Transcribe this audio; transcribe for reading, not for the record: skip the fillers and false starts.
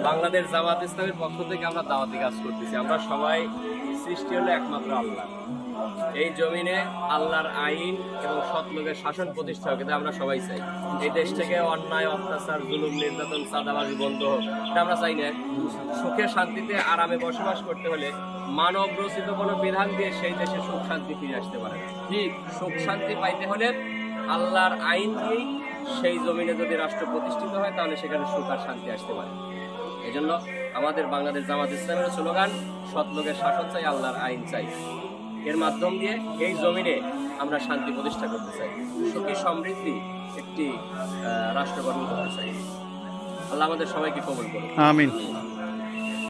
বাংলাদেশ জামাত ইসলামের পক্ষ থেকে আমরা দাওয়াতি কাজ করতেছি। আমরা সবাই সৃষ্টি হলো একমাত্র আল্লাহ। এই জমিনে আল্লাহর আইন এবং সৎ লোকের শাসন প্রতিষ্ঠা হোক, এটা আমরা সবাই চাই। এই দেশ থেকে অন্যায়, অত্যাচার, জুলুম, নির্যাতন, চাঁদাবাজি বন্ধ হোক, এটা আমরা চাই না। সুখে শান্তিতে আরামে বসবাস করতে হলে মানব রচিত কোনো বিধান দিয়ে সেই দেশে সুখ শান্তি ফিরে আসতে পারে না। সুখ শান্তি পাইতে হলে আল্লাহর আইন দিয়েই সেই জমিনে যদি রাষ্ট্র প্রতিষ্ঠিত হয়, তাহলে সেখানে সুখ আর শান্তি আসতে পারে। এই জন্য আমাদের বাংলাদেশ জামাত ইসলামের স্লোগান, সৎ লোকের শাসন চাই, আল্লাহর আইন চাই। এর মাধ্যম দিয়ে এই জমিনে আমরা শান্তি প্রতিষ্ঠা করতে চাই, সুখী সমৃদ্ধি একটি রাষ্ট্র গঠন করতে চাই। আল্লাহ আমাদের সবাইকে কবুল করুন। আমিন।